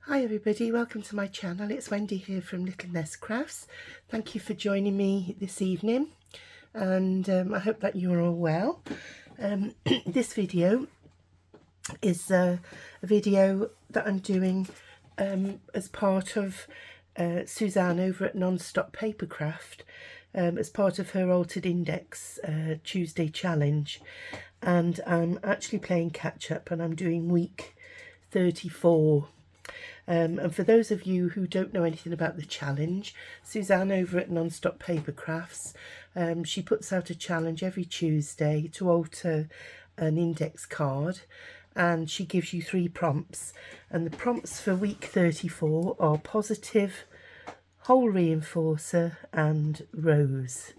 Hi everybody, welcome to my channel. It's Wendy here from Little Nest Crafts. Thank you for joining me this evening, and I hope that you're all well. This video is a video that I'm doing as part of Suzanne over at Nonstoppapercrafts, as part of her Altered Index Tuesday Challenge, and I'm actually playing catch up, and I'm doing week 34. And for those of you who don't know anything about the challenge, Suzanne over at Nonstoppapercrafts, she puts out a challenge every Tuesday to alter an index card, and she gives you 3 prompts, and the prompts for week 34 are positive, hole reinforcer and rose.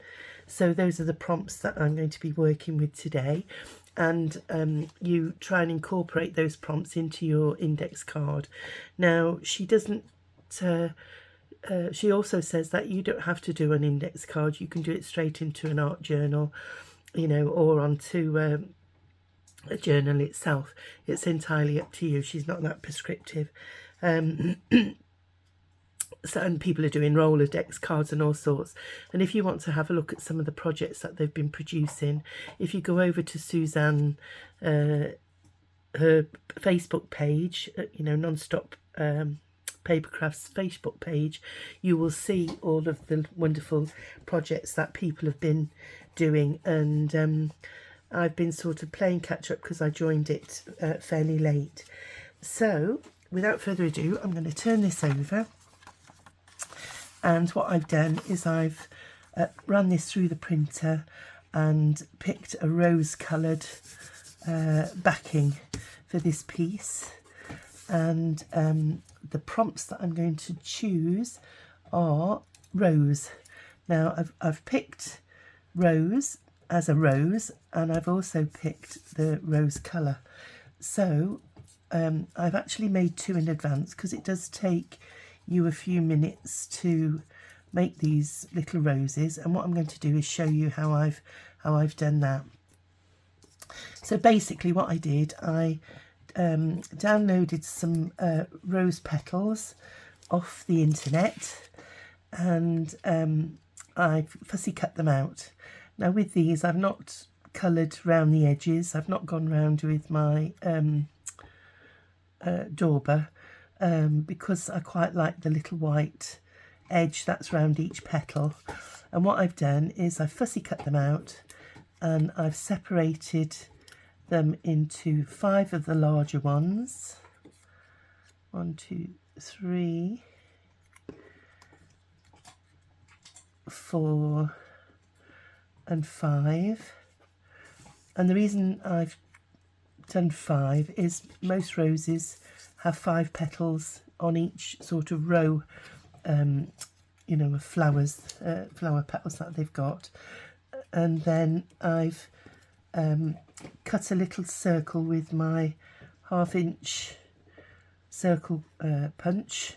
So those are the prompts that I'm going to be working with today, and you try and incorporate those prompts into your index card. Now, she doesn't she also says that you don't have to do an index card. You can do it straight into an art journal, you know, or onto a journal itself. It's entirely up to you. She's not that prescriptive. So, and people are doing Rolodex cards and all sorts. And if you want to have a look at some of the projects that they've been producing, if you go over to Suzanne, her Facebook page, you know, Nonstop Papercrafts Facebook page, you will see all of the wonderful projects that people have been doing. And I've been sort of playing catch up because I joined it fairly late. So without further ado, I'm going to turn this over. And what I've done is I've run this through the printer and picked a rose coloured backing for this piece. And the prompts that I'm going to choose are rose. Now I've picked rose as a rose, and I've also picked the rose colour. So I've actually made 2 in advance because it does take you a few minutes to make these little roses, and what I'm going to do is show you how I've done that. So basically what I did, I downloaded some rose petals off the internet, and I fussy cut them out. Now with these, I've not coloured round the edges. I've not gone round with my dauber, because I quite like the little white edge that's round each petal. And what I've done is I've fussy cut them out, and I've separated them into 5 of the larger ones. 1, 2, 3, 4 and 5. And the reason I've done 5 is most roses have 5 petals on each sort of row, you know, of flowers, flower petals that they've got. And then I've cut a little circle with my 1/2-inch circle punch,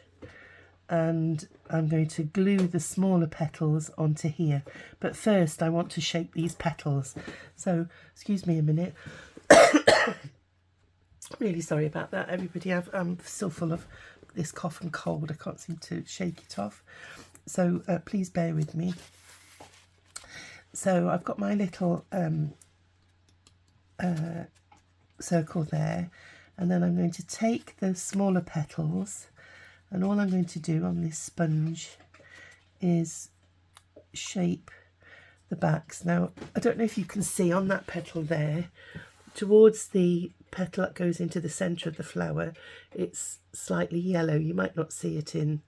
and I'm going to glue the smaller petals onto here. But first I want to shape these petals. So excuse me a minute. Really sorry about that, everybody. I'm still full of this cough and cold. I can't seem to shake it off. So please bear with me. So I've got my little circle there, and then I'm going to take the smaller petals, and all I'm going to do on this sponge is shape the backs. Now, I don't know if you can see on that petal there, towards the petal that goes into the centre of the flower, it's slightly yellow. You might not see it in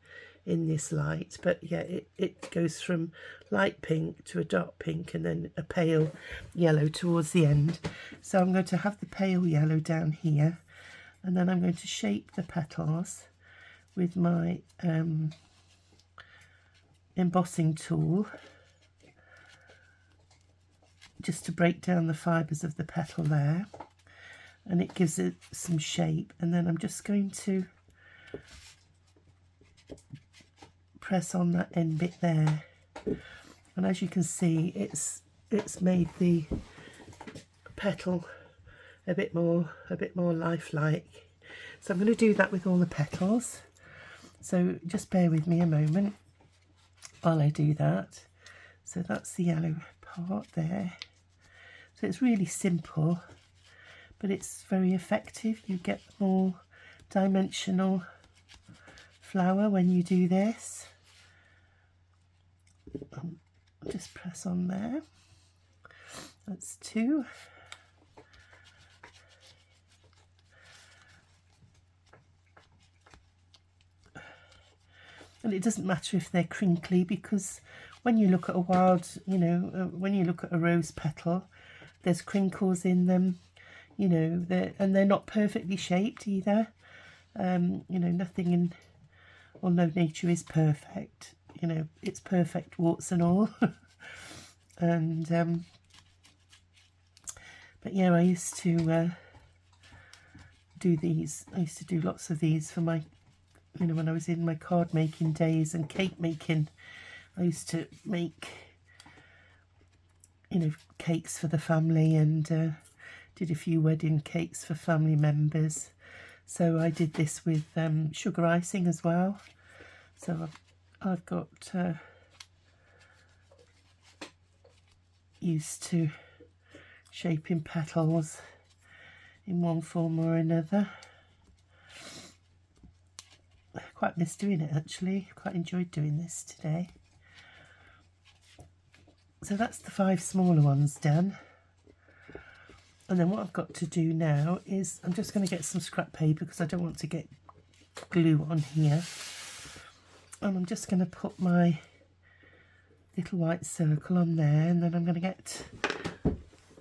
this light, but yeah, it goes from light pink to a dark pink and then a pale yellow towards the end. So I'm going to have the pale yellow down here, and then I'm going to shape the petals with my embossing tool, just to break down the fibres of the petal there, and it gives it some shape. And then I'm just going to press on that end bit there, and as you can see, it's made the petal a bit more lifelike. So I'm going to do that with all the petals. So just bear with me a moment while I do that. So that's the yellow part there. So it's really simple, but it's very effective. You get more dimensional flower when you do this. Just press on there. That's 2. And it doesn't matter if they're crinkly, because when you look at a wild, you know, when you look at a rose petal, there's crinkles in them, you know, they're not perfectly shaped either. You know, nothing in, well, no, nature is perfect. You know, it's perfect, warts and all. And but yeah, I used to do these. I used to do lots of these for my, you know, when I was in my card making days and cake making. I used to make, you know, cakes for the family, and did a few wedding cakes for family members. So I did this with sugar icing as well. So I've got used to shaping petals in one form or another. I quite miss doing it actually. Quite enjoyed doing this today. So that's the 5 smaller ones done. And then what I've got to do now is I'm just going to get some scrap paper, because I don't want to get glue on here. And I'm just going to put my little white circle on there, and then I'm going to get,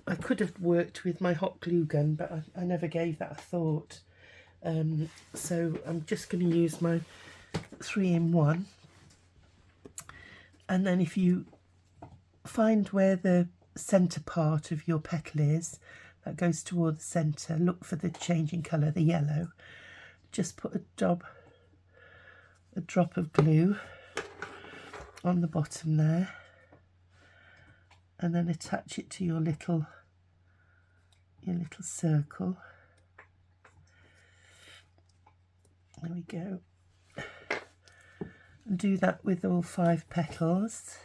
I could have worked with my hot glue gun, but I never gave that a thought. So I'm just going to use my 3-in-1. And then if you find where the centre part of your petal is, that goes toward the centre, look for the changing colour, the yellow. Just put a drop of glue on the bottom there, and then attach it to your little circle. There we go. And do that with all 5 petals.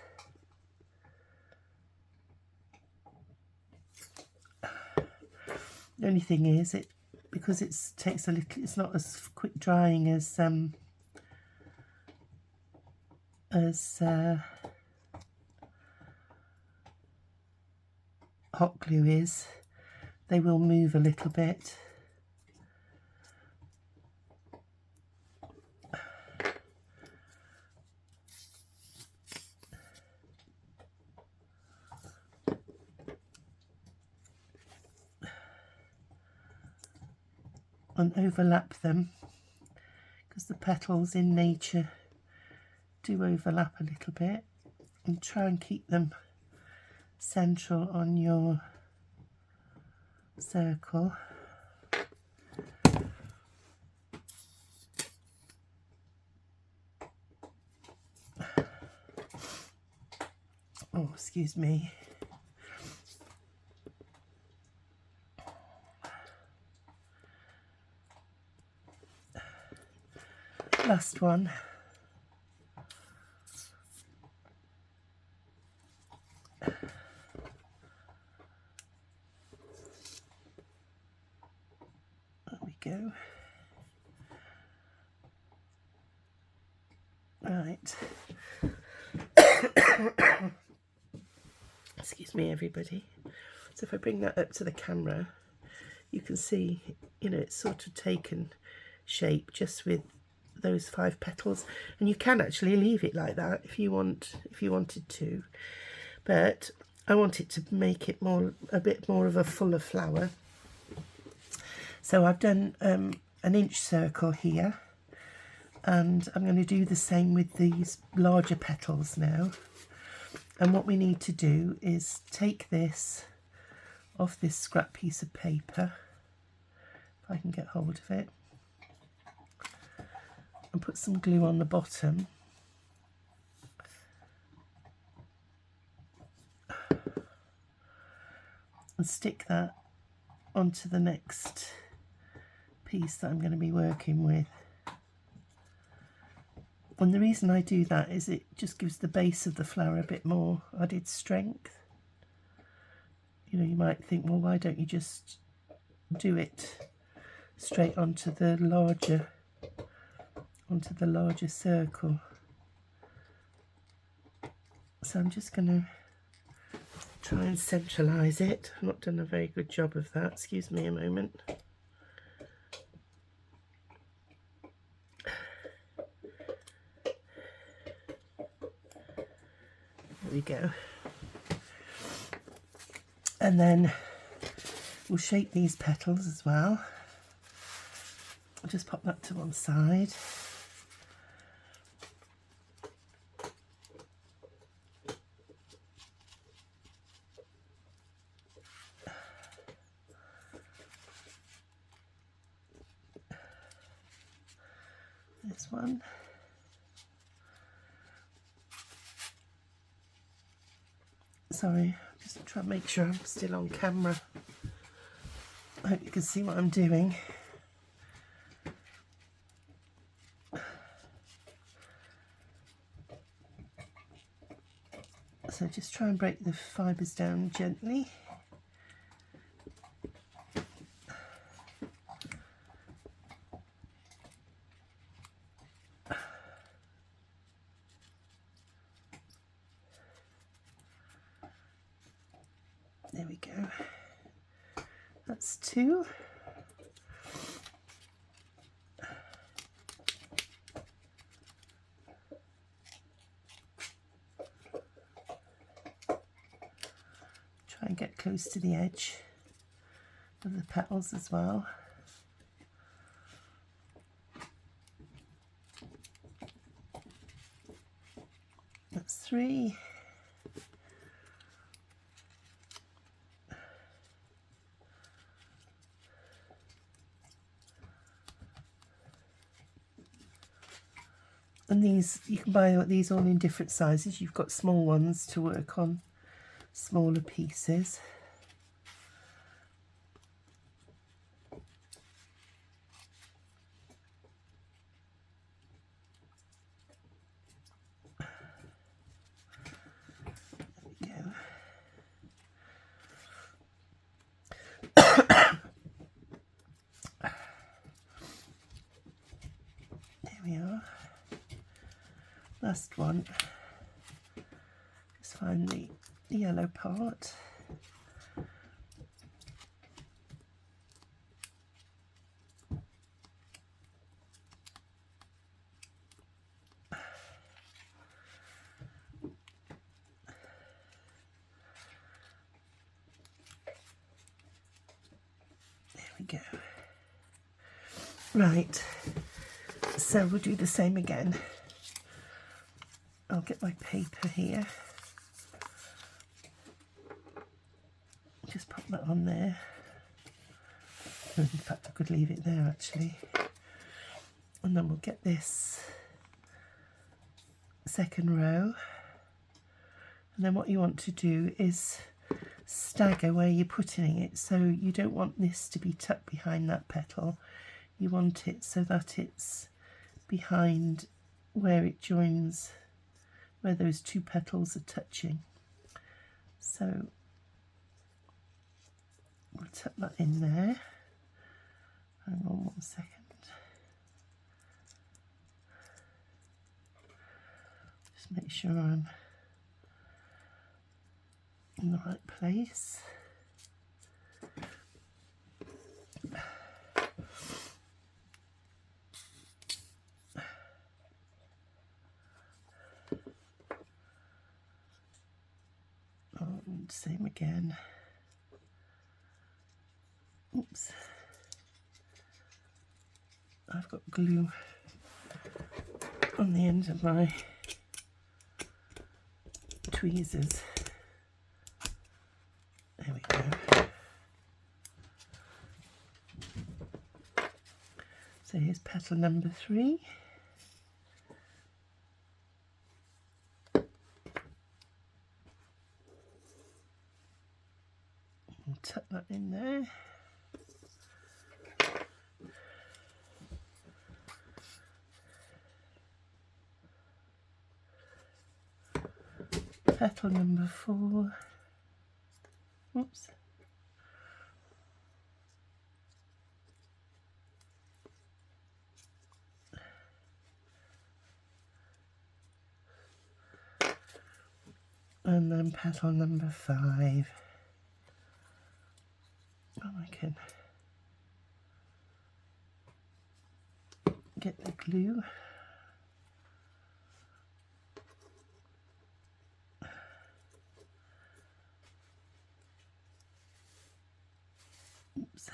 The only thing is, because it takes a little, it's not as quick drying as hot glue is. They will move a little bit. And overlap them, because the petals in nature do overlap a little bit, and try and keep them central on your circle. Oh, excuse me. Last one. There we go. Right. Excuse me, everybody. So if I bring that up to the camera, you can see, you know, it's sort of taken shape just with those 5 petals, and you can actually leave it like that if you wanted to, but I want it to make it a bit more of a fuller flower. So I've done an inch circle here, and I'm going to do the same with these larger petals now. And what we need to do is take this off this scrap piece of paper, if I can get hold of it, and put some glue on the bottom. And stick that onto the next piece that I'm going to be working with. And the reason I do that is it just gives the base of the flower a bit more added strength. You know, you might think, well, why don't you just do it straight onto the larger circle? So I'm just going to try and centralise it. I've not done a very good job of that. Excuse me a moment. There we go. And then we'll shape these petals as well. I'll just pop that to one side. This one. Sorry, just trying to make sure I'm still on camera. I hope you can see what I'm doing. So just try and break the fibres down gently. There we go. That's two. Try and get close to the edge of the petals as well. That's three. And these, you can buy these all in different sizes. You've got small ones to work on, smaller pieces. There we go. There we are. Last one. Just find the yellow part. There we go. Right, so we'll do the same again. I'll get my paper here. Just pop that on there. In fact, I could leave it there actually. And then we'll get this second row. And then what you want to do is stagger where you're putting it. So you don't want this to be tucked behind that petal. You want it so that it's behind where it joins, where those two petals are touching. So we'll tuck that in there. Hang on 1 second. Just make sure I'm in the right place. And same again. Oops. I've got glue on the end of my tweezers. There we go. So here's petal number 3. We'll tuck that in there. petal number 4. Oops. And then petal number 5. Oh, I can get the glue. Oops.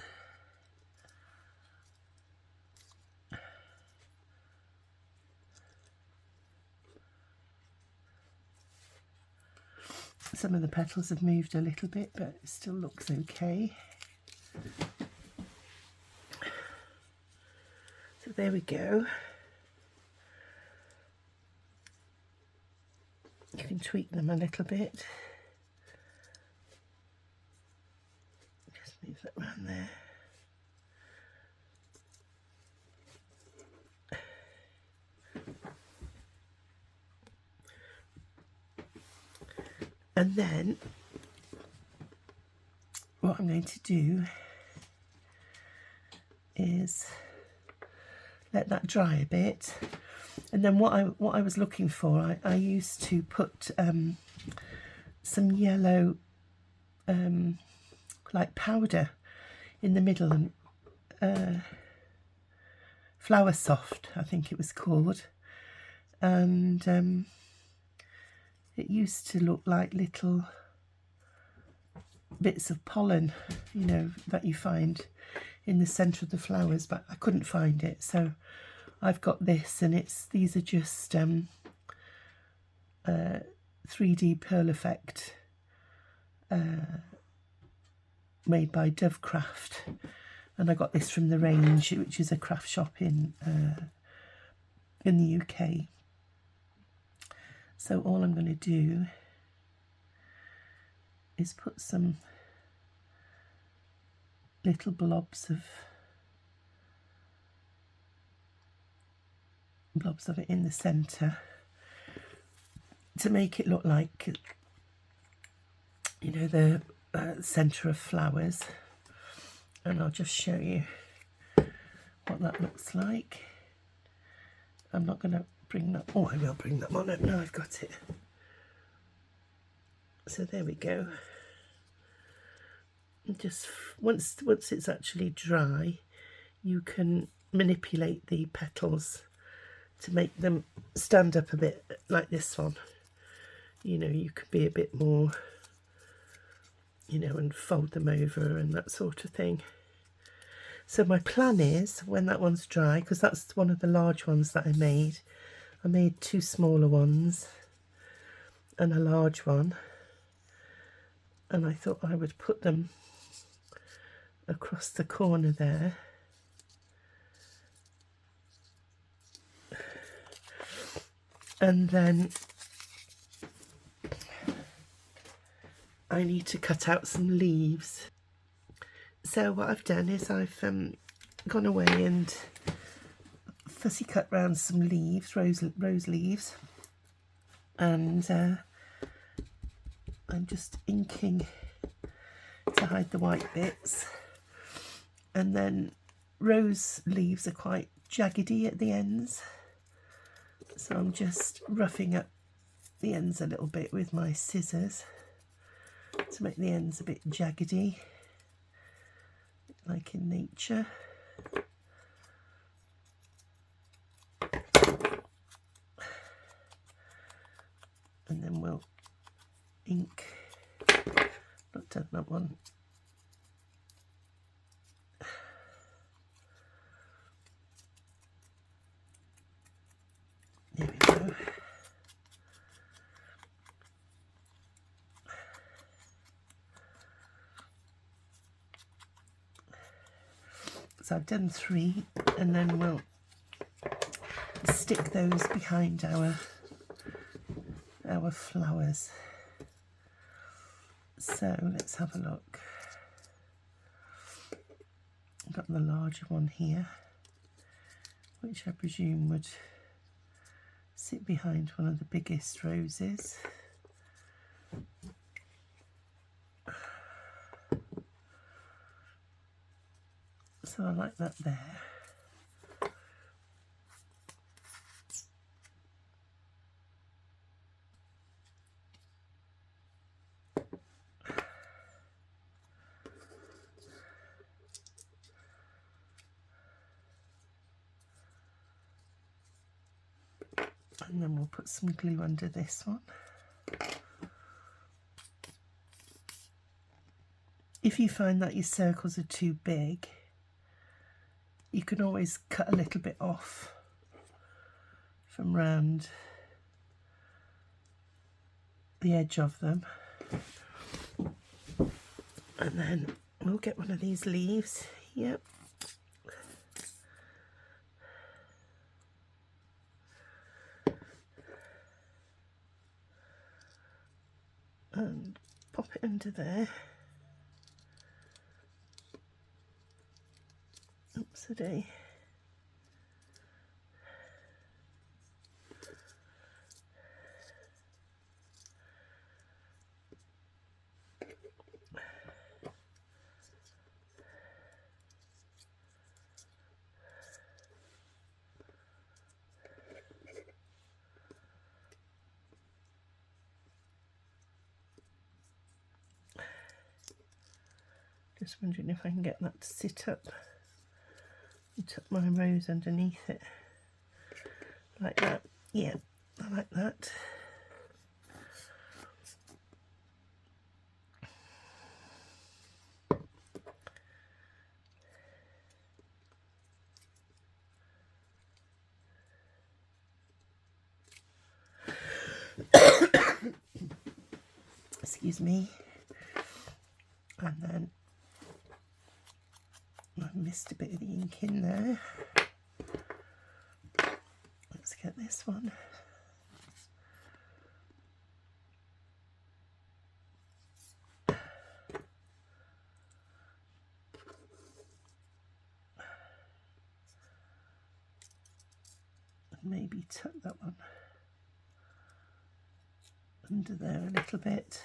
Some of the petals have moved a little bit, but it still looks okay. So there we go. You can tweak them a little bit. Just move that around there. And then what I'm going to do is let that dry a bit, and then what I was looking for, I used to put some yellow like powder in the middle, and Flower Soft, I think it was called, and it used to look like little bits of pollen, you know, that you find in the centre of the flowers, but I couldn't find it, so I've got this, and these are just 3D Pearl Effect made by Dovecraft, and I got this from the range, which is a craft shop in the UK. So all I'm going to do is put some little blobs of it in the centre to make it look like, you know, the centre of flowers, and I'll just show you what that looks like. I'm not going to bring that, oh, I will bring that on it now I've got it. So there we go. And just once it's actually dry, you can manipulate the petals to make them stand up a bit like this one. You know, you could be a bit more, you know, and fold them over and that sort of thing. So my plan is, when that one's dry, because that's one of the large ones that I made 2 smaller ones and a large one, and I thought I would put them across the corner there. And then I need to cut out some leaves. So what I've done is I've gone away and fussy cut round some leaves, rose leaves, and I'm just inking to hide the white bits. And then rose leaves are quite jaggedy at the ends, so I'm just roughing up the ends a little bit with my scissors to make the ends a bit jaggedy, like in nature. And then we'll ink, not done that one. There we go. So I've done 3, and then we'll stick those behind our flowers. So let's have a look. I've got the larger one here, which I presume would sit behind one of the biggest roses. So I like that there. And then we'll put some glue under this one. If you find that your circles are too big, you can always cut a little bit off from round the edge of them. And then we'll get one of these leaves. Yep. And pop it under there. Oops-a-day. Just wondering if I can get that to sit up and tuck my rose underneath it. Like that. Yeah, I like that. Excuse me. And then I missed a bit of the ink in there. Let's get this one. And maybe tuck that one under there a little bit.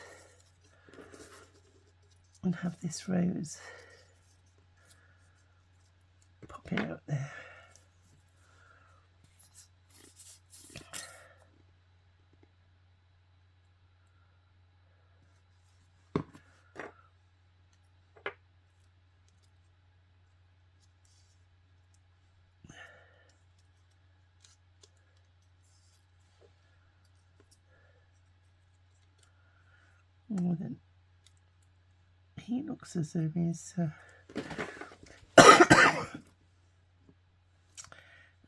And have this rose popping out there. Oh, then he looks as though he's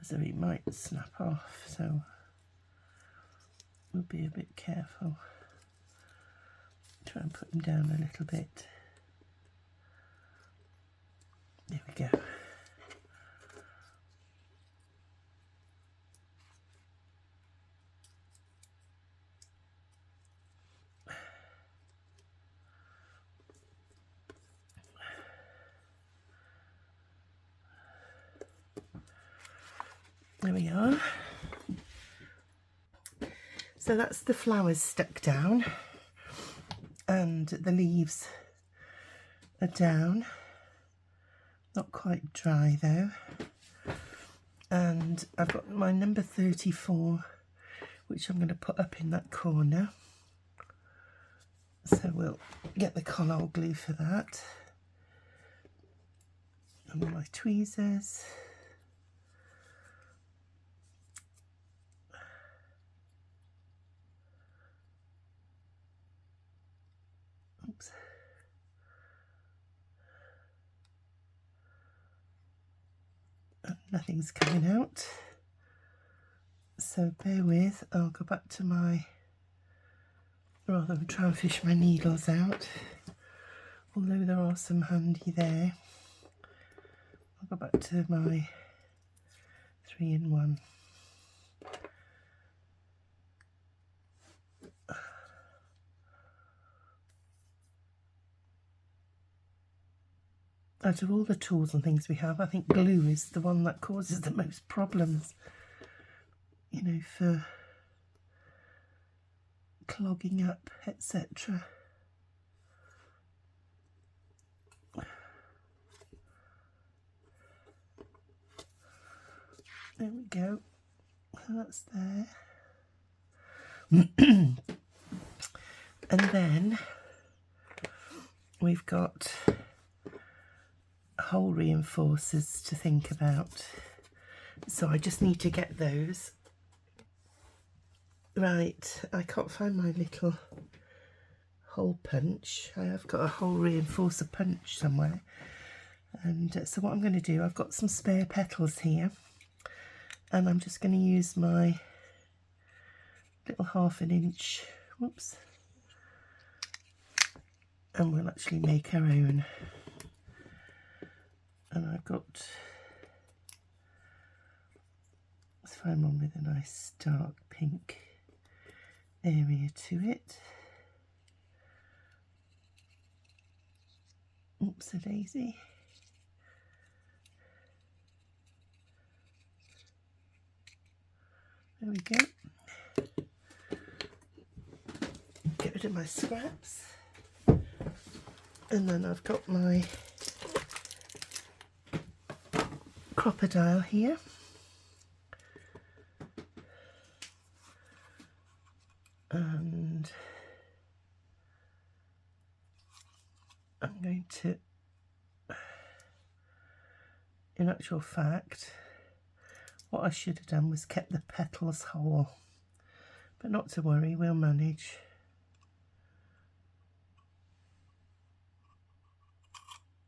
as though he might snap off, so we'll be a bit careful. Try and put him down a little bit. There we go. There we are. So that's the flowers stuck down and the leaves are down. Not quite dry though. And I've got my number 34, which I'm going to put up in that corner. So we'll get the collal glue for that. And all my tweezers. Oops. And nothing's coming out. So bear with, I'll go back to my, rather than try and fish my needles out, although there are some handy there. I'll go back to my 3-in-1. Out of all the tools and things we have, I think glue is the one that causes the most problems, you know, for clogging up, etc. There we go, that's there. And then we've got hole reinforcers to think about, so I just need to get those. Right, I can't find my little hole punch. I have got a hole reinforcer punch somewhere, and so what I'm going to do, I've got some spare petals here, and I'm just going to use my little 1/2 inch, whoops, and we'll actually make our own. And I've got, let's find one with a nice dark pink area to it. Oops, a daisy. There we go. Get rid of my scraps. And then I've got my crocodile here. And I'm going to, in actual fact, what I should have done was kept the petals whole, but not to worry, we'll manage.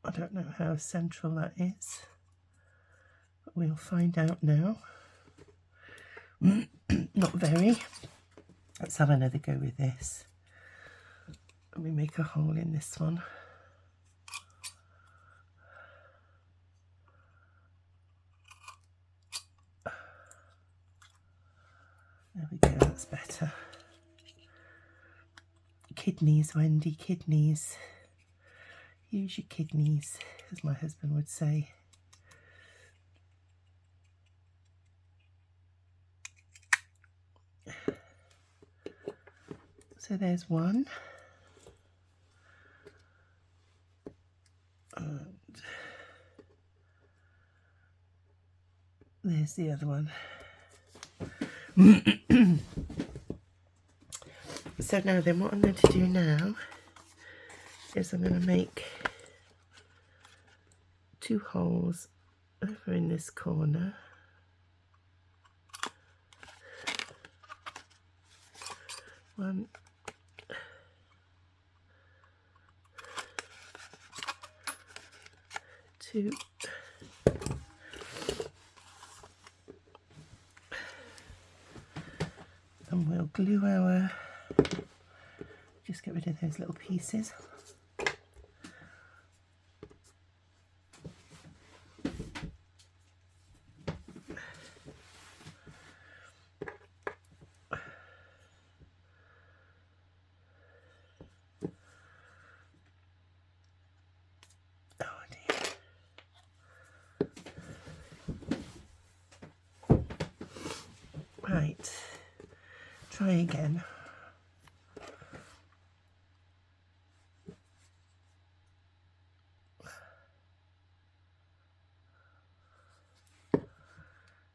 I don't know how central that is, but we'll find out now. Not very. Let's have another go with this. Let me make a hole in this one. There we go, that's better. Kidneys, Wendy, kidneys. Use your kidneys, as my husband would say. So there's one. And there's the other one. So now then, what I'm going to do now is I'm going to make 2 holes over in this corner. One, two, and we'll glue our, just get rid of those little pieces. Right, try again.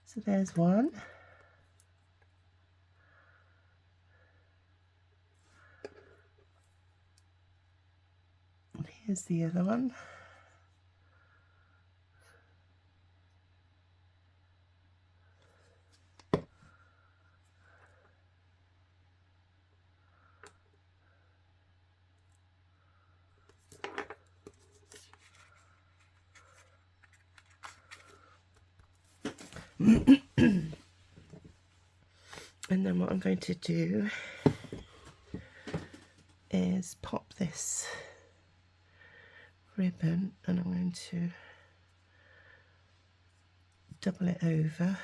So there's one. And here's the other one. And then what I'm going to do is pop this ribbon, and I'm going to double it over.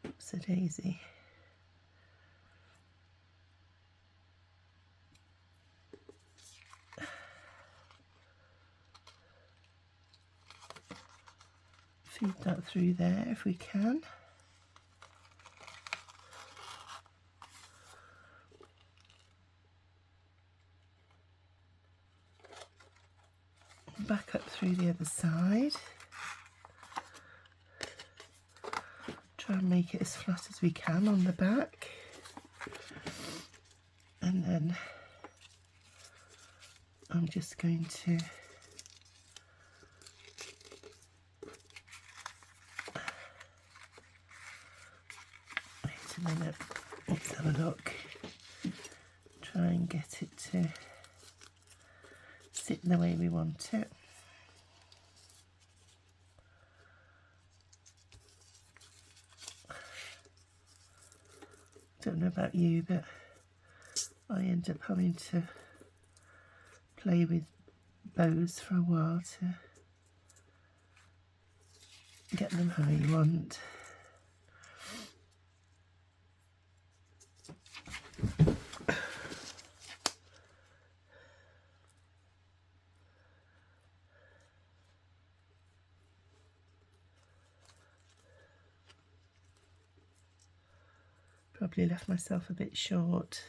Oops, a daisy. through there if we can. Back up through the other side. Try and make it as flat as we can on the back. And then I'm just going to wait a minute, let's have a look. Try and get it to sit the way we want it. Don't know about you, but I end up having to play with bows for a while to get them how you want. Probably left myself a bit short,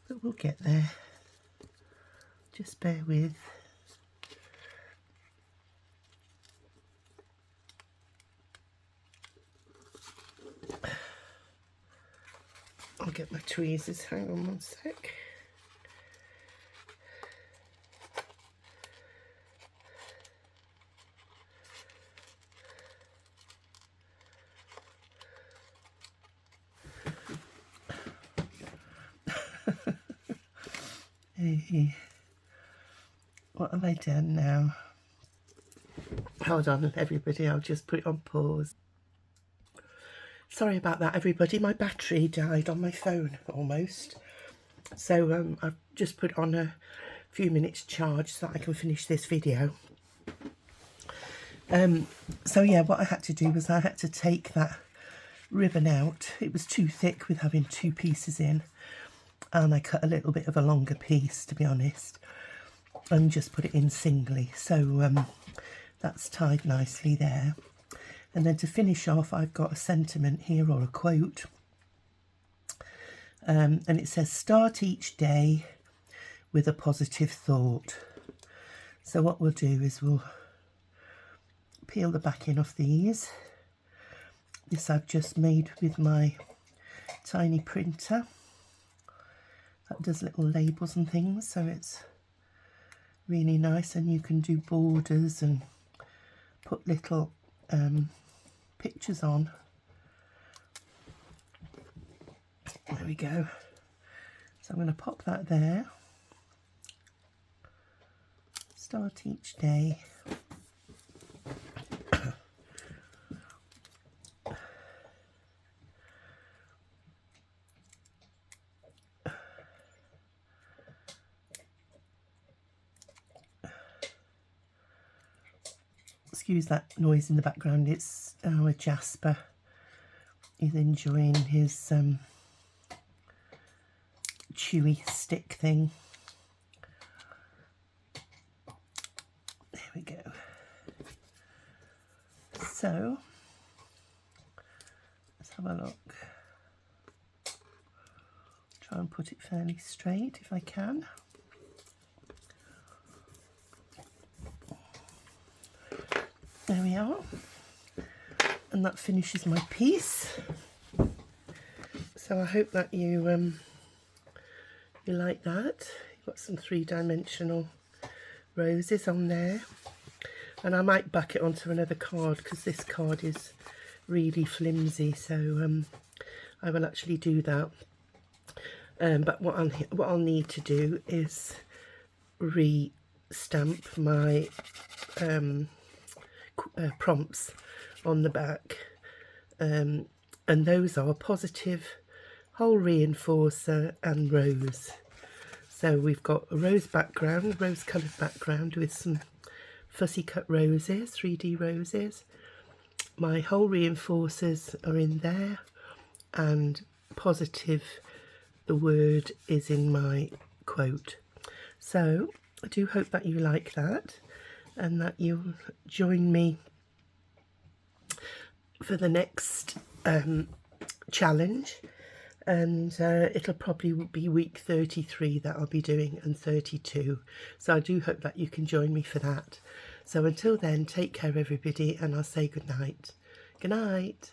but we'll get there. Just bear with. I'll get my tweezers, hang on one sec. What have I done now? Hold on everybody, I'll just put it on pause. Sorry about that everybody, my battery died on my phone almost. So I've just put on a few minutes charge so that I can finish this video. So yeah, what I had to do was I had to take that ribbon out. It was too thick with having two pieces in, and I cut a little bit of a longer piece, to be honest, and just put it in singly. So that's tied nicely there. And then to finish off, I've got a sentiment here, or a quote, and it says, "Start each day with a positive thought." So what we'll do is we'll peel the backing off these. This I've just made with my tiny printer that does little labels and things, so it's really nice, and you can do borders and put little pictures on. There we go. So I'm going to pop that there. Start each day. Excuse that noise in the background, it's our Jasper. He's enjoying his chewy stick thing. There we go. So let's have a look. Try and put it fairly straight if I can. There we are, and that finishes my piece. So I hope that you like that. You've got some three-dimensional roses on there, and I might back it onto another card because this card is really flimsy. So I will actually do that. But what I'll need to do is re-stamp my prompts on the back, and those are positive, whole reinforcer and rose. So we've got a rose background, rose coloured background with some fussy cut roses, 3D roses. My whole reinforcers are in there, and positive, the word is in my quote. So I do hope that you like that, and that you'll join me for the next challenge, and it'll probably be week 33 that I'll be doing, and 32, so I do hope that you can join me for that. So until then, take care everybody, and I'll say good night. Good night.